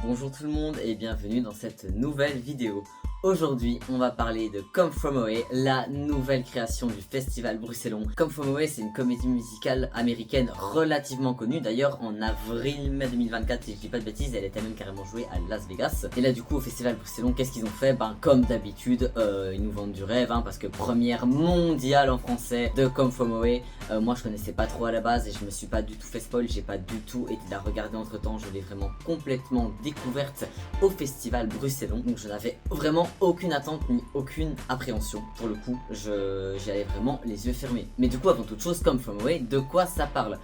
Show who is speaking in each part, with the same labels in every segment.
Speaker 1: Bonjour tout le monde et bienvenue dans cette nouvelle vidéo. Aujourd'hui, on va parler de Come From Away, la nouvelle création du festival bruxellois. Come From Away, c'est une comédie musicale américaine relativement connue. D'ailleurs, en avril-mai 2024, si je dis pas de bêtises, elle était même carrément jouée à Las Vegas. Et là, du coup, au festival bruxellois, qu'est-ce qu'ils ont fait? Comme d'habitude, ils nous vendent du rêve, parce que première mondiale en français de Come From Away. Moi, je connaissais pas trop à la base et je me suis pas du tout fait spoil. J'ai pas du tout été la regarder entre temps. Je l'ai vraiment complètement découverte au festival bruxellois. Donc, je n'avais vraiment aucune attente ni aucune appréhension. Pour le coup, j'y allais vraiment les yeux fermés. Mais du coup, avant toute chose, Come From Away, de quoi ça parle?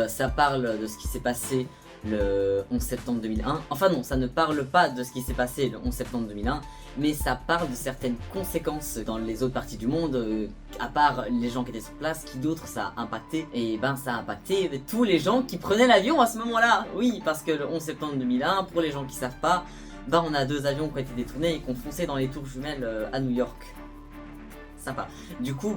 Speaker 1: Ça parle de ce qui s'est passé le 11 septembre 2001. Enfin non, ça ne parle pas de ce qui s'est passé le 11 septembre 2001, mais ça parle de certaines conséquences dans les autres parties du monde, à part les gens qui étaient sur place, qui d'autres ça a impacté? Et ça a impacté tous les gens qui prenaient l'avion à ce moment-là. Oui, parce que le 11 septembre 2001, pour les gens qui savent pas, on a deux avions qui ont été détournés et qui ont foncé dans les tours jumelles à New York. Sympa. Du coup,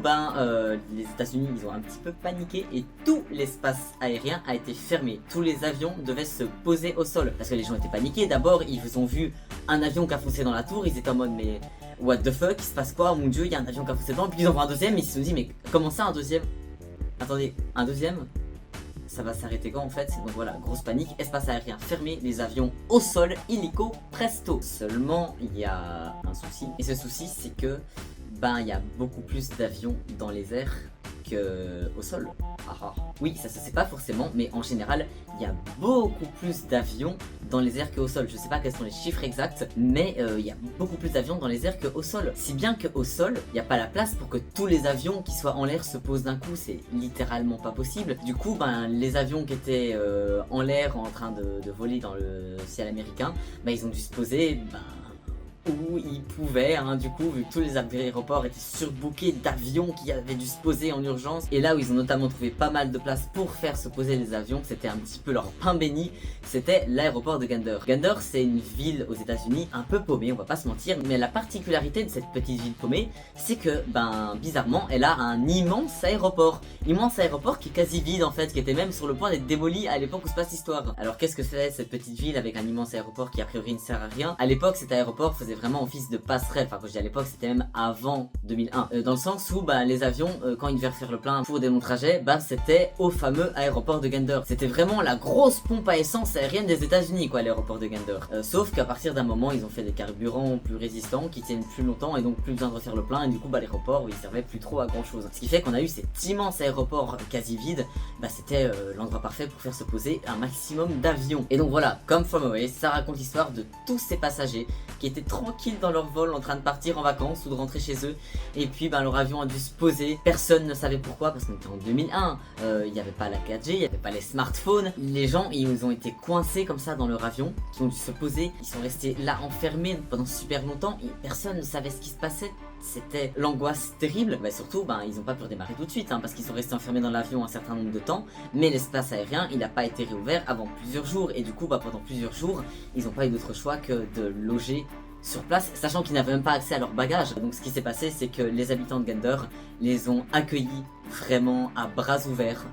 Speaker 1: les États-Unis, ils ont un petit peu paniqué et tout l'espace aérien a été fermé. Tous les avions devaient se poser au sol parce que les gens étaient paniqués. D'abord, ils ont vu un avion qui a foncé dans la tour. Ils étaient en mode, mais what the fuck, il se passe quoi? Mon dieu, il y a un avion qui a foncé dedans. Puis ils en voient un deuxième et ils se sont dit, mais comment ça, un deuxième? Attendez, un deuxième? Ça va s'arrêter quand en fait? Donc voilà, grosse panique, espace aérien fermé, les avions au sol, illico presto. Seulement, il y a un souci. Et ce souci, c'est que il y a beaucoup plus d'avions dans les airs qu'au sol. Oui, ça se sait pas forcément, mais en général, il y a beaucoup plus d'avions dans les airs qu'au sol. Je sais pas quels sont les chiffres exacts, mais il y a beaucoup plus d'avions dans les airs qu'au sol. Si bien qu'au sol, il n'y a pas la place pour que tous les avions qui soient en l'air se posent d'un coup. C'est littéralement pas possible. Du coup, les avions qui étaient en l'air en train de voler dans le ciel américain, ils ont dû se poser où ils pouvaient, du coup, vu que tous les aéroports étaient surbookés d'avions qui avaient dû se poser en urgence. Et là où ils ont notamment trouvé pas mal de place pour faire se poser les avions, c'était un petit peu leur pain béni, c'était l'aéroport de Gander. Gander, c'est une ville aux États-Unis un peu paumée, on va pas se mentir, mais la particularité de cette petite ville paumée, c'est que, bizarrement, elle a un immense aéroport qui est quasi vide en fait, qui était même sur le point d'être démoli à l'époque où se passe l'histoire. Alors qu'est-ce que c'est cette petite ville avec un immense aéroport qui a priori ne sert à rien? À l'époque, cet aéroport faisait vraiment office de passerelle, quand je dis à l'époque, c'était même avant 2001, dans le sens où les avions, quand ils devaient faire le plein pour des longs trajets, c'était au fameux aéroport de Gander. C'était vraiment la grosse pompe à essence aérienne des États-Unis, quoi, l'aéroport de Gander. Sauf qu'à partir d'un moment, ils ont fait des carburants plus résistants, qui tiennent plus longtemps et donc plus besoin de refaire le plein, et du coup, l'aéroport, il servait plus trop à grand chose. Ce qui fait qu'on a eu cet immense aéroport quasi vide, c'était l'endroit parfait pour faire se poser un maximum d'avions. Et donc voilà, Come From Away, ça raconte l'histoire de tous ces passagers qui étaient tranquilles dans leur vol en train de partir en vacances ou de rentrer chez eux, et puis leur avion a dû se poser. Personne ne savait pourquoi, parce qu'on était en 2001, il n'y avait pas la 4G, il n'y avait pas les smartphones. Les gens, ils ont été coincés comme ça dans leur avion, qui ont dû se poser, ils sont restés là enfermés pendant super longtemps et personne ne savait ce qui se passait. C'était l'angoisse terrible, surtout ils n'ont pas pu redémarrer tout de suite, parce qu'ils sont restés enfermés dans l'avion un certain nombre de temps, mais l'espace aérien il n'a pas été réouvert avant plusieurs jours, et du coup pendant plusieurs jours ils n'ont pas eu d'autre choix que de loger sur place, sachant qu'ils n'avaient même pas accès à leurs bagages. Donc ce qui s'est passé, c'est que les habitants de Gander les ont accueillis vraiment à bras ouverts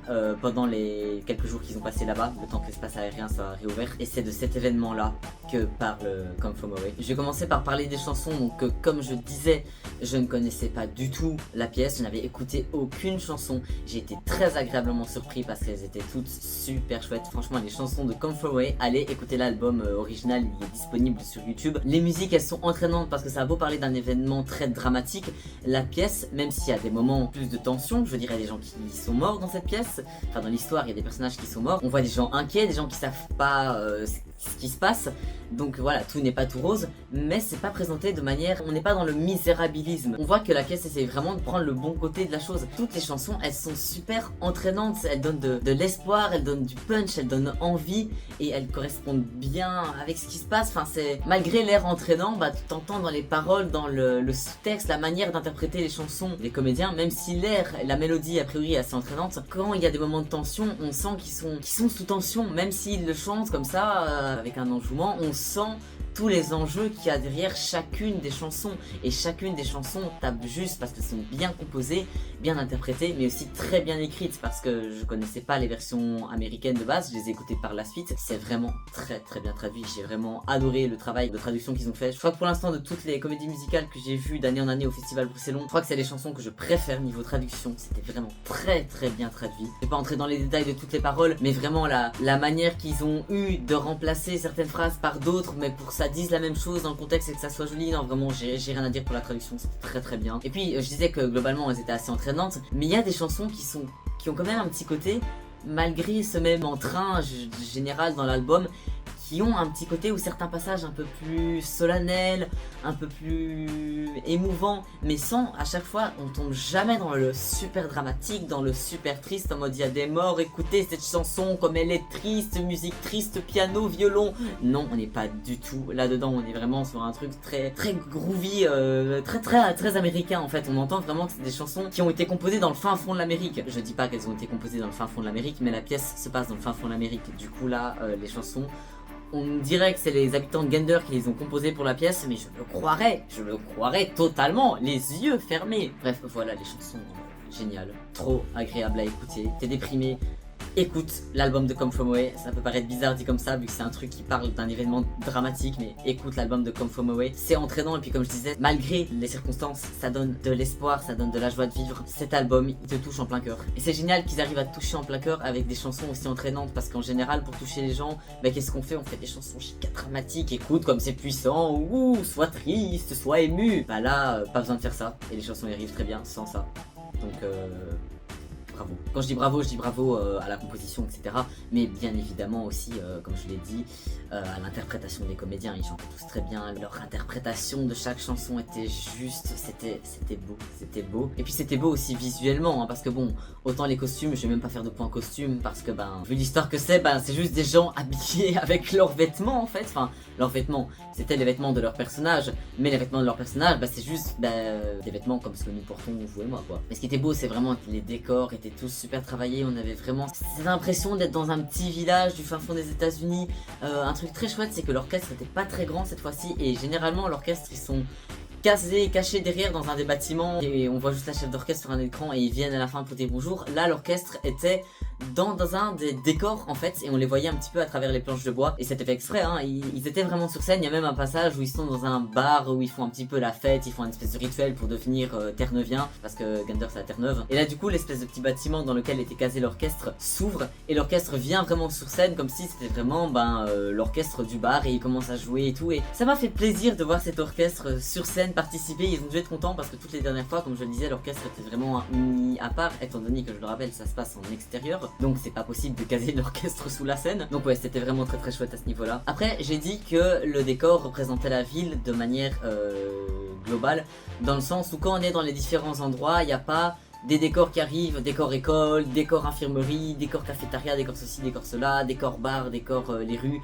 Speaker 1: pendant les quelques jours qu'ils ont passé là-bas, le temps que l'espace aérien soit réouvert. Et c'est de cet événement-là que parle Come From Away. Je vais commencer par parler des chansons. Donc comme je disais, je ne connaissais pas du tout la pièce, je n'avais écouté aucune chanson. J'ai été très agréablement surpris parce qu'elles étaient toutes super chouettes. Franchement, les chansons de Come From Away, allez écouter l'album original, il est disponible sur YouTube. Les musiques, elles sont entraînantes parce que ça a beau parler d'un événement très dramatique, la pièce, même s'il y a des moments plus de tension, je veux dire, il y a des gens qui sont morts dans cette pièce, dans l'histoire il y a des personnages qui sont morts, on voit des gens inquiets, des gens qui savent pas ce qui se passe, donc voilà, tout n'est pas tout rose, mais c'est pas présenté de manière, on n'est pas dans le misérabilisme, on voit que la pièce essaie vraiment de prendre le bon côté de la chose. Toutes les chansons, elles sont super entraînantes, elles donnent de l'espoir, elles donnent du punch, elles donnent envie, et elles correspondent bien avec ce qui se passe. C'est malgré l'air entraînant, tu t'entends dans les paroles, dans le sous-texte, la manière d'interpréter les chansons des comédiens, même si l'air, la mélodie a priori est assez entraînante, quand il y a des moments de tension, on sent qu'ils sont sous tension, même s'ils le chantent comme ça, avec un enjouement, on sent tous les enjeux qu'il y a derrière chacune des chansons. Et chacune des chansons tape juste parce qu'elles sont bien composées, bien interprétées, mais aussi très bien écrites parce que je connaissais pas les versions américaines de base, je les ai écoutées par la suite. C'est vraiment très bien traduit, j'ai vraiment adoré le travail de traduction qu'ils ont fait. Je crois que pour l'instant de toutes les comédies musicales que j'ai vues d'année en année au Festival Bruxellon, je crois que c'est les chansons que je préfère niveau traduction. C'était vraiment très bien traduit. Je vais pas entrer dans les détails de toutes les paroles, mais vraiment la manière qu'ils ont eu de remplacer certaines phrases par d'autres, mais pour que ça dise la même chose dans le contexte et que ça soit joli. Non, vraiment j'ai rien à dire pour la traduction, c'était très bien. Et puis je disais que globalement elles étaient assez entraînantes, mais il y a des chansons qui ont quand même un petit côté, malgré ce même entrain général dans l'album, qui ont un petit côté où certains passages un peu plus solennels, un peu plus émouvants, mais sans, à chaque fois, on tombe jamais dans le super dramatique, dans le super triste, en mode il y a des morts, écoutez cette chanson comme elle est triste, musique triste, piano, violon. Non, on n'est pas du tout là-dedans, on est vraiment sur un truc très groovy, très américain en fait. On entend vraiment que c'est des chansons qui ont été composées dans le fin fond de l'Amérique. Je dis pas qu'elles ont été composées dans le fin fond de l'Amérique, mais la pièce se passe dans le fin fond de l'Amérique. Du coup là, les chansons, on dirait que c'est les habitants de Gander qui les ont composés pour la pièce, mais je le croirais totalement, les yeux fermés. Bref, voilà, les chansons géniales, trop agréables à écouter. T'es déprimé, écoute l'album de Come From Away. Ça peut paraître bizarre dit comme ça vu que c'est un truc qui parle d'un événement dramatique, mais écoute l'album de Come From Away, c'est entraînant. Et puis comme je disais, malgré les circonstances, ça donne de l'espoir, ça donne de la joie de vivre. Cet album, il te touche en plein cœur. Et c'est génial qu'ils arrivent à te toucher en plein cœur avec des chansons aussi entraînantes, parce qu'en général pour toucher les gens, bah, qu'est-ce qu'on fait? On fait des chansons giga dramatiques, écoute comme c'est puissant, ou sois triste, sois ému. Bah là, pas besoin de faire ça, et les chansons y arrivent très bien sans ça. Donc bravo. Quand je dis bravo à la composition, etc. Mais bien évidemment aussi, comme je l'ai dit, à l'interprétation des comédiens. Ils chantaient tous très bien. Leur interprétation de chaque chanson était juste, c'était beau. Et puis c'était beau aussi visuellement, hein, parce que bon, autant les costumes, je vais même pas faire de point costume, parce que ben, vu l'histoire que c'est juste des gens habillés avec leurs vêtements en fait. Enfin, leurs vêtements, c'était les vêtements de leur personnage, mais les vêtements de leur personnage, bah, c'est juste des vêtements comme ce que nous portons, vous et moi, quoi. Mais ce qui était beau, c'est vraiment que les décors étaient tous super travaillés. On avait vraiment cette impression d'être dans un petit village du fin fond des États-Unis. Un truc très chouette, c'est que l'orchestre était pas très grand cette fois-ci, et généralement l'orchestre ils sont cachés derrière dans un des bâtiments et on voit juste la chef d'orchestre sur un écran et ils viennent à la fin pour dire bonjour. Là l'orchestre était dans un des décors en fait, et on les voyait un petit peu à travers les planches de bois, et c'était fait exprès, hein. Ils étaient vraiment sur scène. Il y a même un passage où ils sont dans un bar où ils font un petit peu la fête, ils font une espèce de rituel pour devenir Terre-Neuvien, parce que Gander c'est la Terre-Neuve. Et là du coup l'espèce de petit bâtiment dans lequel était casé l'orchestre s'ouvre et l'orchestre vient vraiment sur scène comme si c'était vraiment l'orchestre du bar, et ils commencent à jouer et tout, et ça m'a fait plaisir de voir cet orchestre sur scène participer. Ils ont dû être contents parce que toutes les dernières fois, comme je le disais, l'orchestre était vraiment mis à part, étant donné que je le rappelle ça se passe en extérieur, donc c'est pas possible de caser l'orchestre sous la scène. Donc ouais, c'était vraiment très chouette à ce niveau là. Après j'ai dit que le décor représentait la ville de manière globale, dans le sens où quand on est dans les différents endroits, il n'y a pas des décors qui arrivent, décor école, décor infirmerie, décor cafétéria, décor ceci, décor cela, décor bar, décor les rues.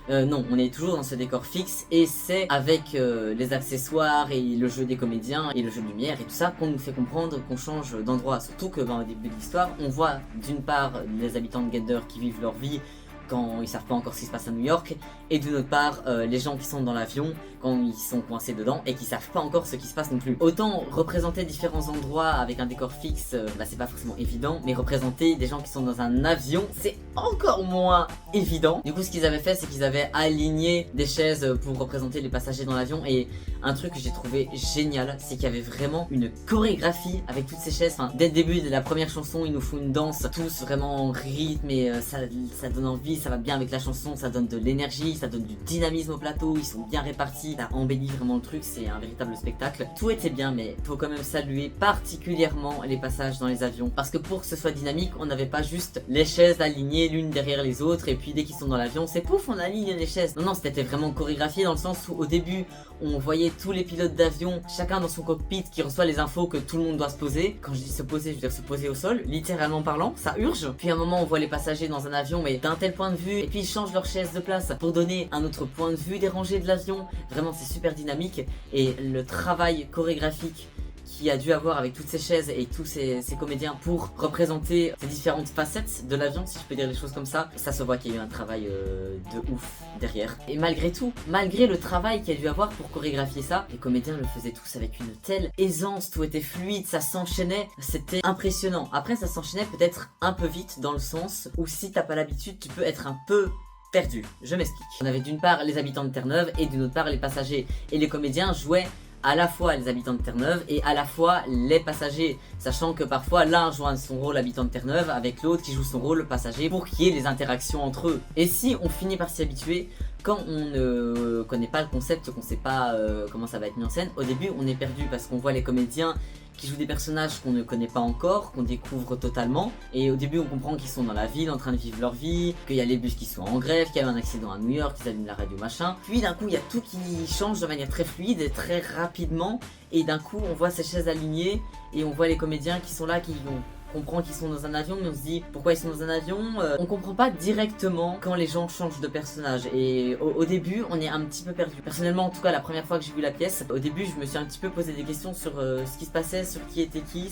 Speaker 1: Non, on est toujours dans ce décor fixe, et c'est avec les accessoires et le jeu des comédiens et le jeu de lumière et tout ça qu'on nous fait comprendre qu'on change d'endroit. Surtout que au début de l'histoire, on voit d'une part les habitants de Gander qui vivent leur vie quand ils savent pas encore ce qui se passe à New York, et d'une autre part les gens qui sont dans l'avion quand ils sont coincés dedans et qui savent pas encore ce qui se passe non plus. Autant représenter différents endroits avec un décor fixe, c'est pas forcément évident, mais représenter des gens qui sont dans un avion, c'est encore moins évident. Du coup ce qu'ils avaient fait, c'est qu'ils avaient aligné des chaises pour représenter les passagers dans l'avion, et un truc que j'ai trouvé génial, c'est qu'il y avait vraiment une chorégraphie avec toutes ces chaises. Enfin, dès le début de la première chanson, ils nous font une danse, tous vraiment en rythme, et ça donne envie, ça va bien avec la chanson, ça donne de l'énergie, ça donne du dynamisme au plateau, ils sont bien répartis, ça embellit vraiment le truc, c'est un véritable spectacle. Tout était bien, mais faut quand même saluer particulièrement les passages dans les avions, parce que pour que ce soit dynamique, on n'avait pas juste les chaises alignées l'une derrière les autres, et puis dès qu'ils sont dans l'avion, c'est pouf, on aligne les chaises. Non, c'était vraiment chorégraphié, dans le sens où au début, on voyait tous les pilotes d'avion, chacun dans son cockpit, qui reçoit les infos que tout le monde doit se poser. Quand je dis se poser, je veux dire se poser au sol, littéralement parlant, ça urge. Puis à un moment, on voit les passagers dans un avion, mais d'un tel point de vue, et puis ils changent leur chaise de place pour donner un autre point de vue des rangées de l'avion. Vraiment, c'est super dynamique, et le travail chorégraphique qu'il y a dû avoir avec toutes ces chaises et tous ces comédiens pour représenter ces différentes facettes de l'avion, si je peux dire les choses comme ça. Ça se voit qu'il y a eu un travail de ouf derrière. Et malgré tout, malgré le travail qu'il y a dû avoir pour chorégraphier ça, les comédiens le faisaient tous avec une telle aisance, tout était fluide, ça s'enchaînait, c'était impressionnant. Après ça s'enchaînait peut-être un peu vite dans le sens où si t'as pas l'habitude, tu peux être un peu perdu. Je m'explique. On avait d'une part les habitants de Terre-Neuve et d'une autre part les passagers. Et les comédiens jouaient à la fois les habitants de Terre-Neuve et à la fois les passagers, sachant que parfois l'un joue son rôle habitant de Terre-Neuve avec l'autre qui joue son rôle le passager pour qu'il y ait les interactions entre eux. Et si on finit par s'y habituer, quand on ne connaît pas le concept, qu'on ne sait pas comment ça va être mis en scène, au début on est perdu parce qu'on voit les comédiens qui jouent des personnages qu'on ne connaît pas encore, qu'on découvre totalement. Et au début on comprend qu'ils sont dans la ville en train de vivre leur vie, qu'il y a les bus qui sont en grève, qu'il y a eu un accident à New York, qu'ils allument la radio machin. Puis d'un coup il y a tout qui change de manière très fluide et très rapidement. Et d'un coup on voit ces chaises alignées et on voit les comédiens qui sont là, qui vont... On comprend qu'ils sont dans un avion, mais on se dit pourquoi ils sont dans un avion. On comprend pas directement quand les gens changent de personnage. Et au début, on est un petit peu perdu. Personnellement, en tout cas, la première fois que j'ai vu la pièce, au début, je me suis un petit peu posé des questions sur ce qui se passait, sur qui était qui.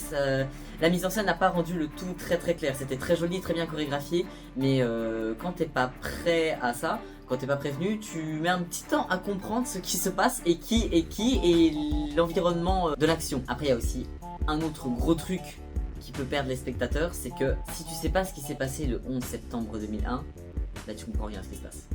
Speaker 1: La mise en scène n'a pas rendu le tout très très clair. C'était très joli, très bien chorégraphié, mais quand t'es pas prêt à ça, quand t'es pas prévenu, tu mets un petit temps à comprendre ce qui se passe et qui est qui et l'environnement de l'action. Après, il y a aussi un autre gros truc qui peut perdre les spectateurs, c'est que si tu sais pas ce qui s'est passé le 11 septembre 2001, là tu comprends rien à ce qui se passe.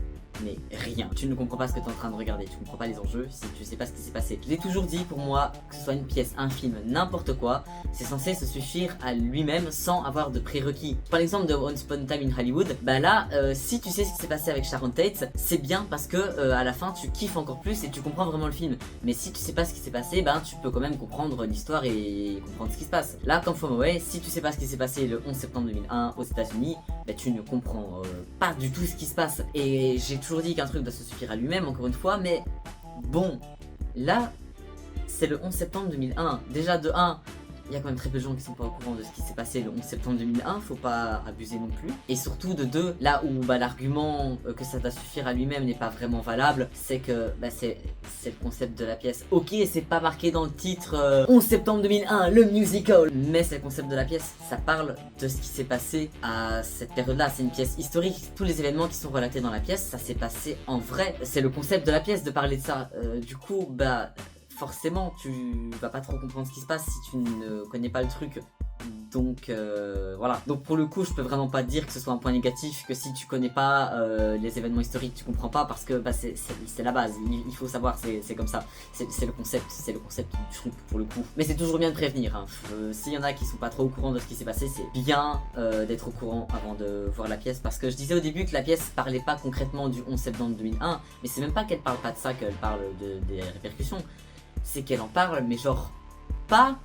Speaker 1: Mais rien, tu ne comprends pas ce que tu es en train de regarder, tu comprends pas les enjeux si tu sais pas ce qui s'est passé. Je l'ai toujours dit, pour moi, que ce soit une pièce, un film, n'importe quoi, c'est censé se suffire à lui-même sans avoir de prérequis. Par l'exemple de Once Upon a Time in Hollywood, bah là, si tu sais ce qui s'est passé avec Sharon Tate, c'est bien parce que à la fin tu kiffes encore plus et tu comprends vraiment le film. Mais si tu sais pas ce qui s'est passé, ben tu peux quand même comprendre l'histoire et comprendre ce qui se passe. Là, comme From Away, si tu sais pas ce qui s'est passé le 11 septembre 2001 aux États-Unis, bah tu ne comprends pas du tout ce qui se passe. Et j'ai toujours dit qu'un truc doit se suffire à lui-même, encore une fois, mais bon, là, c'est le 11 septembre 2001. Déjà, de 1, il y a quand même très peu de gens qui sont pas au courant de ce qui s'est passé le 11 septembre 2001, faut pas abuser non plus. Et surtout, de 2, là où l'argument que ça doit suffire à lui-même n'est pas vraiment valable, c'est que c'est le concept de la pièce. Ok, c'est pas marqué dans le titre 11 septembre 2001, le musical, mais c'est le concept de la pièce. Ça parle de ce qui s'est passé à cette période-là. C'est une pièce historique. Tous les événements qui sont relatés dans la pièce, ça s'est passé en vrai. C'est le concept de la pièce de parler de ça. Du coup, forcément, tu vas pas trop comprendre ce qui se passe si tu ne connais pas le truc. Donc voilà. Donc pour le coup, je peux vraiment pas dire que ce soit un point négatif, que si tu connais pas les événements historiques, tu comprends pas, parce que c'est la base. Il faut savoir, c'est comme ça. C'est le concept du truc pour le coup. Mais c'est toujours bien de prévenir. Hein. S'il y en a qui sont pas trop au courant de ce qui s'est passé, c'est bien d'être au courant avant de voir la pièce, parce que je disais au début que la pièce parlait pas concrètement du 11 septembre 2001, mais c'est même pas qu'elle parle pas de ça, qu'elle parle des répercussions. C'est qu'elle en parle, mais genre pas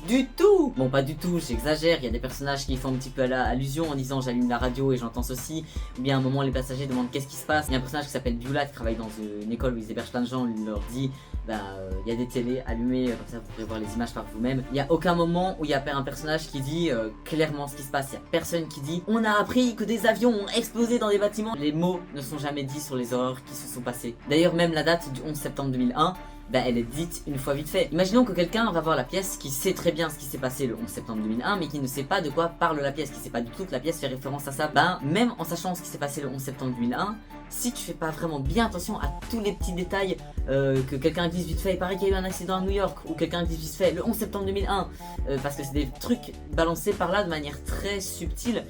Speaker 1: du tout. Bon, pas du tout, j'exagère, il y a des personnages qui font un petit peu allusion en disant j'allume la radio et j'entends ceci, ou bien à un moment les passagers demandent qu'est-ce qui se passe. Il y a un personnage qui s'appelle Beulah qui travaille dans une école où ils hébergent plein de gens, il leur dit il y a des télés allumées, comme ça vous pourrez voir les images par vous-même. Il y a aucun moment où il y a un personnage qui dit clairement ce qui se passe. Il y a personne qui dit on a appris que des avions ont explosé dans des bâtiments. Les mots ne sont jamais dits sur les horreurs qui se sont passées. D'ailleurs, même la date du 11 septembre 2001, elle est dite une fois vite fait. Imaginons que quelqu'un va voir la pièce qui sait très bien ce qui s'est passé le 11 septembre 2001, mais qui ne sait pas de quoi parle la pièce, qui sait pas du tout que la pièce fait référence à ça. Même en sachant ce qui s'est passé le 11 septembre 2001, si tu fais pas vraiment bien attention à tous les petits détails, que quelqu'un dise vite fait, il paraît qu'il y a eu un accident à New York, ou quelqu'un dise vite fait le 11 septembre 2001, parce que c'est des trucs balancés par là de manière très subtile,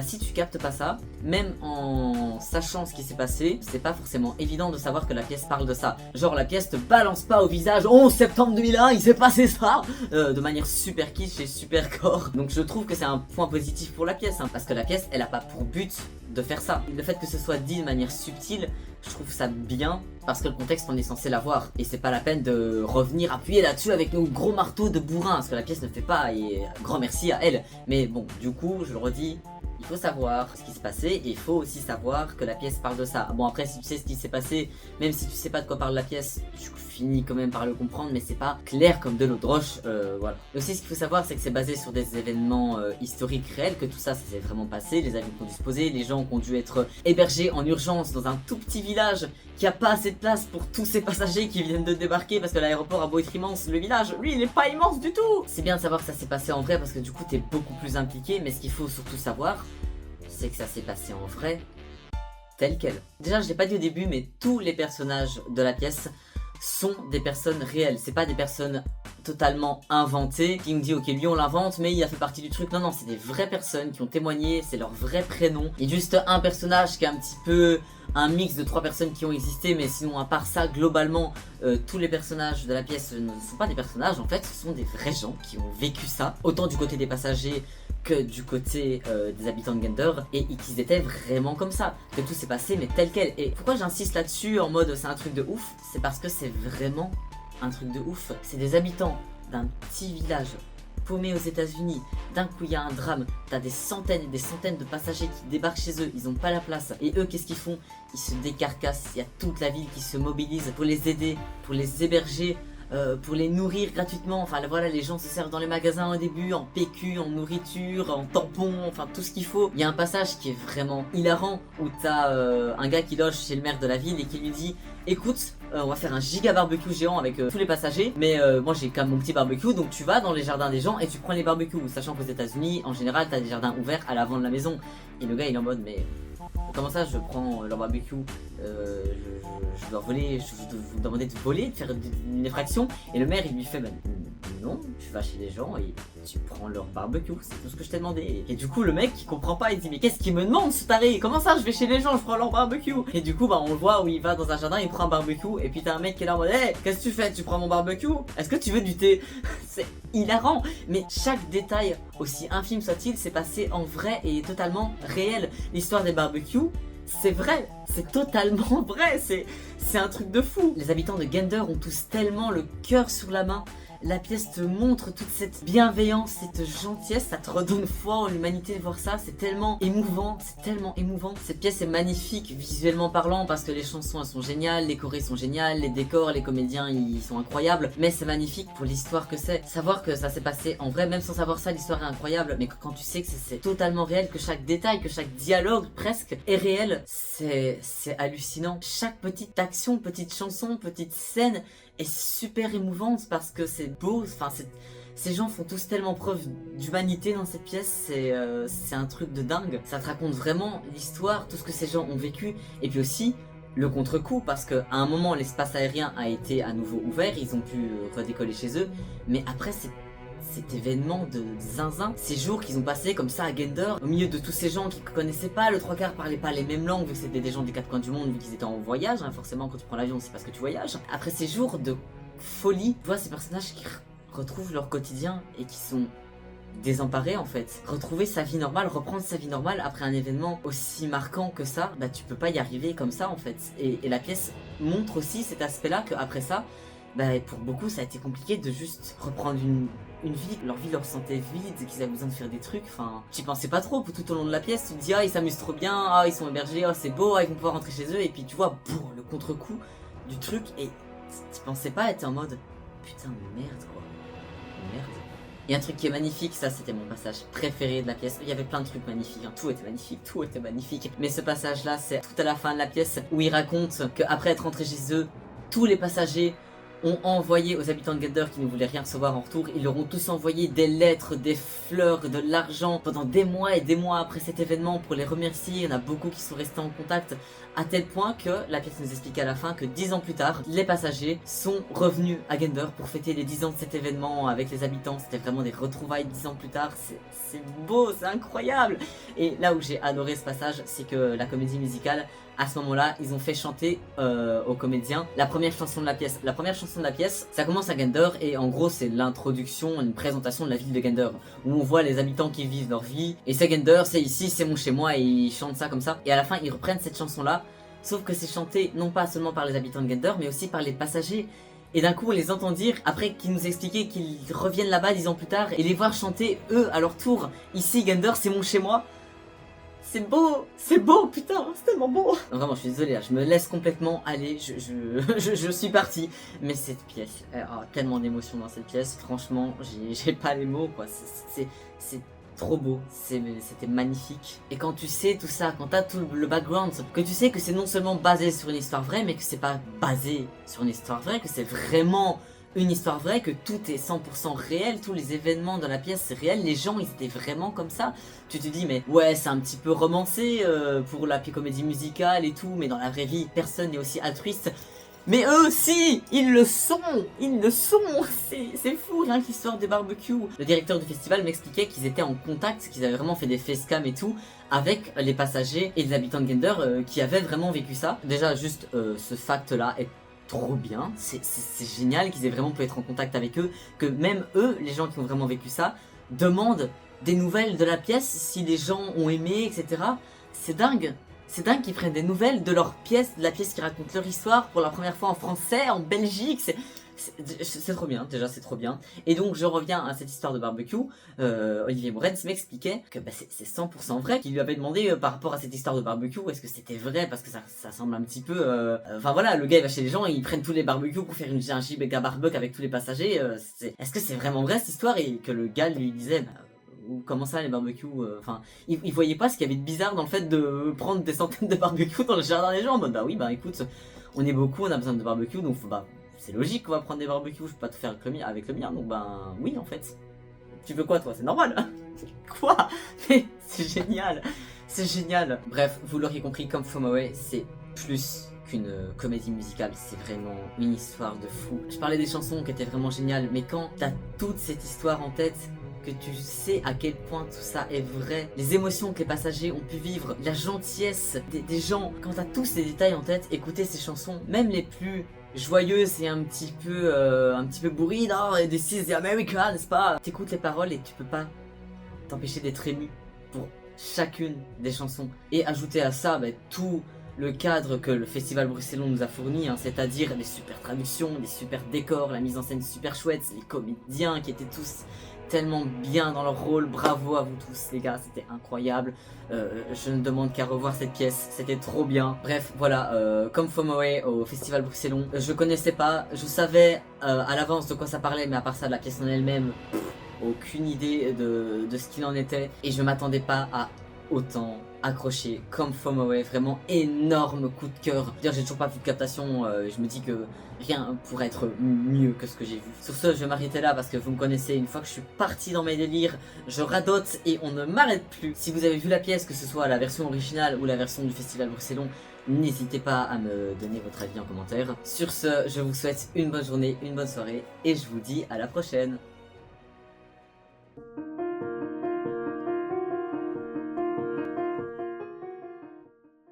Speaker 1: si tu captes pas ça, même en sachant ce qui s'est passé, c'est pas forcément évident de savoir que la pièce parle de ça. Genre la pièce te balance pas au visage 11 septembre 2001, il s'est passé ça, de manière super kitsch et super gore. Donc je trouve que c'est un point positif pour la pièce, hein, parce que la pièce elle a pas pour but de faire ça. Le fait que ce soit dit de manière subtile, je trouve ça bien, parce que le contexte on est censé l'avoir, et c'est pas la peine de revenir appuyer là-dessus avec nos gros marteaux de bourrin, ce que la pièce ne fait pas, et grand merci à elle. Mais bon, du coup, je le redis, il faut savoir ce qui s'est passé et il faut aussi savoir que la pièce parle de ça. Bon après si tu sais ce qui s'est passé, même si tu sais pas de quoi parle la pièce, tu finis quand même par le comprendre, mais c'est pas clair comme de l'eau de roche, voilà. Et aussi ce qu'il faut savoir c'est que c'est basé sur des événements historiques réels, que tout ça s'est vraiment passé, les avions qui ont dû se poser, les gens qui ont dû être hébergés en urgence dans un tout petit village qui a pas assez de place pour tous ces passagers qui viennent de débarquer parce que l'aéroport a beau être immense, le village, lui, il est pas immense du tout. C'est bien de savoir que ça s'est passé en vrai parce que du coup, t'es beaucoup plus impliqué, mais ce qu'il faut surtout savoir, c'est que ça s'est passé en vrai, tel quel. Déjà, je l'ai pas dit au début, mais tous les personnages de la pièce sont des personnes réelles, c'est pas des personnes totalement inventées qui nous dit ok lui on l'invente mais il a fait partie du truc. Non non, c'est des vraies personnes qui ont témoigné, c'est leur vrai prénom. Il y a juste un personnage qui est un petit peu un mix de 3 personnes qui ont existé, mais sinon à part ça globalement tous les personnages de la pièce ne sont pas des personnages en fait, ce sont des vrais gens qui ont vécu ça, autant du côté des passagers que du côté des habitants de Gander, et qu'ils étaient vraiment comme ça, que tout s'est passé mais tel quel. Et pourquoi j'insiste là-dessus en mode c'est un truc de ouf, c'est parce que c'est vraiment un truc de ouf. C'est des habitants d'un petit village paumé aux États-Unis. D'un coup, il y a un drame. T'as des centaines et des centaines de passagers qui débarquent chez eux. Ils ont pas la place. Et eux, qu'est-ce qu'ils font? Ils se décarcassent. Il y a toute la ville qui se mobilise pour les aider, pour les héberger, pour les nourrir gratuitement. Enfin voilà, les gens se servent dans les magasins au début, en PQ, en nourriture, en tampons, enfin tout ce qu'il faut. Il y a un passage qui est vraiment hilarant où t'as un gars qui loge chez le maire de la ville et qui lui dit écoute, on va faire un giga barbecue géant avec tous les passagers, mais moi j'ai quand même mon petit barbecue, donc tu vas dans les jardins des gens et tu prends les barbecues, sachant qu'aux États-Unis en général t'as des jardins ouverts à l'avant de la maison. Et le gars il est en mode mais comment ça je prends leur barbecue, je dois voler, je dois vous demander de voler, de faire une effraction. Et le maire il lui fait bah, non, tu vas chez les gens et tu prends leur barbecue, c'est tout ce que je t'ai demandé. Et du coup le mec qui comprend pas, il dit mais qu'est-ce qu'il me demande ce taré? Comment ça je vais chez les gens, je prends leur barbecue? Et du coup bah on le voit où il va dans un jardin, il prend un barbecue et puis t'as un mec qui est là en mode hey, qu'est-ce que tu fais? Tu prends mon barbecue? Est-ce que tu veux du thé? C'est hilarant, mais chaque détail, aussi infime soit-il, s'est passé en vrai et totalement réel. L'histoire des barbecues, c'est vrai, c'est totalement vrai, c'est un truc de fou. Les habitants de Gander ont tous tellement le cœur sur la main. La pièce te montre toute cette bienveillance, cette gentillesse, ça te redonne foi en l'humanité de voir ça, c'est tellement émouvant, c'est tellement émouvant. Cette pièce est magnifique visuellement parlant parce que les chansons elles sont géniales, les chorés sont géniales, les décors, les comédiens ils sont incroyables, mais c'est magnifique pour l'histoire que c'est. Savoir que ça s'est passé en vrai, même sans savoir ça, l'histoire est incroyable, mais quand tu sais que c'est totalement réel, que chaque détail, que chaque dialogue presque est réel, c'est hallucinant. Chaque petite action, petite chanson, petite scène est super émouvante parce que c'est beau, enfin ces gens font tous tellement preuve d'humanité dans cette pièce, c'est un truc de dingue. Ça te raconte vraiment l'histoire, tout ce que ces gens ont vécu, et puis aussi le contre-coup parce qu'à un moment l'espace aérien a été à nouveau ouvert, ils ont pu redécoller chez eux, mais après cet événement de zinzin, ces jours qu'ils ont passé comme ça à Gander, au milieu de tous ces gens qui connaissaient pas, le 3/4 parlaient pas les mêmes langues vu que c'était des gens des 4 coins du monde, vu qu'ils étaient en voyage, hein, forcément quand tu prends l'avion c'est parce que tu voyages. Après ces jours de folie, tu vois ces personnages qui retrouvent leur quotidien et qui sont désemparés en fait. Retrouver sa vie normale, reprendre sa vie normale après un événement aussi marquant que ça, bah tu peux pas y arriver comme ça en fait. Et la pièce montre aussi cet aspect là qu'après ça, bah pour beaucoup ça a été compliqué de juste reprendre une vie, leur vie leur sentait vide, qu'ils avaient besoin de faire des trucs, enfin, tu pensais pas trop tout au long de la pièce, tu te dis ah ils s'amusent trop bien, ah ils sont hébergés, ah c'est beau, ah ils vont pouvoir rentrer chez eux, et puis tu vois, boum, le contre-coup du truc, et tu pensais pas être en mode putain merde quoi, merde. Et un truc qui est magnifique, ça c'était mon passage préféré de la pièce, il y avait plein de trucs magnifiques, hein. Tout était magnifique, mais ce passage là c'est tout à la fin de la pièce où il raconte qu'après être rentré chez eux, tous les passagers ont envoyé aux habitants de Gander qui ne voulaient rien recevoir en retour, ils leur ont tous envoyé des lettres, des fleurs, de l'argent pendant des mois et des mois après cet événement pour les remercier. Il y en a beaucoup qui sont restés en contact à tel point que la pièce nous explique à la fin que 10 ans plus tard, les passagers sont revenus à Gander pour fêter les 10 ans de cet événement avec les habitants. C'était vraiment des retrouvailles 10 ans plus tard, c'est beau, c'est incroyable. Et là où j'ai adoré ce passage, c'est que la comédie musicale, à ce moment-là, ils ont fait chanter aux comédiens la première chanson de la pièce. La première chanson de la pièce, ça commence à Gander et en gros c'est l'introduction, une présentation de la ville de Gander où on voit les habitants qui vivent leur vie. Et c'est Gander, c'est ici, c'est mon chez moi, et ils chantent ça comme ça. Et à la fin, ils reprennent cette chanson-là, sauf que c'est chanté non pas seulement par les habitants de Gander, mais aussi par les passagers. Et d'un coup, on les entend dire, après qu'ils nous expliquaient qu'ils reviennent là-bas 10 ans plus tard, et les voir chanter eux à leur tour, ici Gander, c'est mon chez moi. c'est beau, putain, c'est tellement beau. Non, vraiment, je suis désolé, là, je me laisse complètement aller, je suis parti. Mais cette pièce, tellement d'émotions dans cette pièce, franchement, j'ai pas les mots, quoi. C'est trop beau, c'était magnifique. Et quand tu sais tout ça, quand t'as tout le background, que tu sais que c'est non seulement basé sur une histoire vraie, mais que c'est pas basé sur une histoire vraie, que c'est vraiment une histoire vraie, que tout est 100% réel, tous les événements dans la pièce c'est réel, les gens ils étaient vraiment comme ça. Tu te dis mais ouais c'est un petit peu romancé pour la comédie musicale et tout, mais dans la vraie vie personne n'est aussi altruiste. Mais eux si, ils le sont, c'est fou, rien que l'histoire des barbecues. Le directeur du festival m'expliquait qu'ils étaient en contact, qu'ils avaient vraiment fait des facecam et tout, avec les passagers et les habitants de Gander qui avaient vraiment vécu ça. Déjà juste ce fact là est trop bien, c'est génial qu'ils aient vraiment pu être en contact avec eux, que même eux, les gens qui ont vraiment vécu ça, demandent des nouvelles de la pièce, si les gens ont aimé, etc. C'est dingue qu'ils prennent des nouvelles de leur pièce, de la pièce qui raconte leur histoire pour la première fois en français, en Belgique, c'est trop bien, déjà c'est trop bien. Et donc je reviens à cette histoire de barbecue, Olivier Morenz m'expliquait que c'est 100% vrai, qu'il lui avait demandé par rapport à cette histoire de barbecue, est-ce que c'était vrai, parce que ça semble un petit peu... Enfin voilà, le gars il va chez les gens, ils prennent tous les barbecues pour faire un giga barbecue avec tous les passagers, est-ce que c'est vraiment vrai cette histoire? Et que le gars lui disait... comment ça les barbecues, enfin il voyait pas ce qu'il y avait de bizarre dans le fait de prendre des centaines de barbecues dans le jardin des gens, bah oui bah écoute, on est beaucoup, on a besoin de barbecues, donc bah c'est logique qu'on va prendre des barbecues, je peux pas tout faire avec le mien, donc ben oui en fait. Tu veux quoi toi? C'est normal. Quoi? Mais c'est génial. Bref, vous l'auriez compris, Come From Away, c'est plus qu'une comédie musicale, c'est vraiment une histoire de fou. Je parlais des chansons qui étaient vraiment géniales, mais quand t'as toute cette histoire en tête, que tu sais à quel point tout ça est vrai, les émotions que les passagers ont pu vivre, la gentillesse des gens, quand t'as tous ces détails en tête, écoutez ces chansons, même les plus joyeuses et un petit peu bourrines, oh, This is the America, n'est-ce pas? T'écoutes les paroles et tu peux pas t'empêcher d'être ému pour chacune des chansons. Et ajouter à ça tout le cadre que le festival bruxellois nous a fourni, c'est-à-dire les super traductions, les super décors, la mise en scène super chouette, les comédiens qui étaient tous tellement bien dans leur rôle, bravo à vous tous les gars, c'était incroyable. Je ne demande qu'à revoir cette pièce, c'était trop bien. Bref, voilà, Come From Away au festival bruxellois, je connaissais pas, je savais à l'avance de quoi ça parlait, mais à part ça, de la pièce en elle-même, aucune idée de ce qu'il en était, et je m'attendais pas à autant accroché, Come From Away, vraiment énorme coup de cœur. J'ai toujours pas vu de captation, je me dis que rien pourrait être mieux que ce que j'ai vu. Sur ce, je vais m'arrêter là parce que vous me connaissez, une fois que je suis parti dans mes délires, je radote et on ne m'arrête plus. Si vous avez vu la pièce, que ce soit la version originale ou la version du festival bruxellois, n'hésitez pas à me donner votre avis en commentaire. Sur ce, je vous souhaite une bonne journée, une bonne soirée et je vous dis à la prochaine.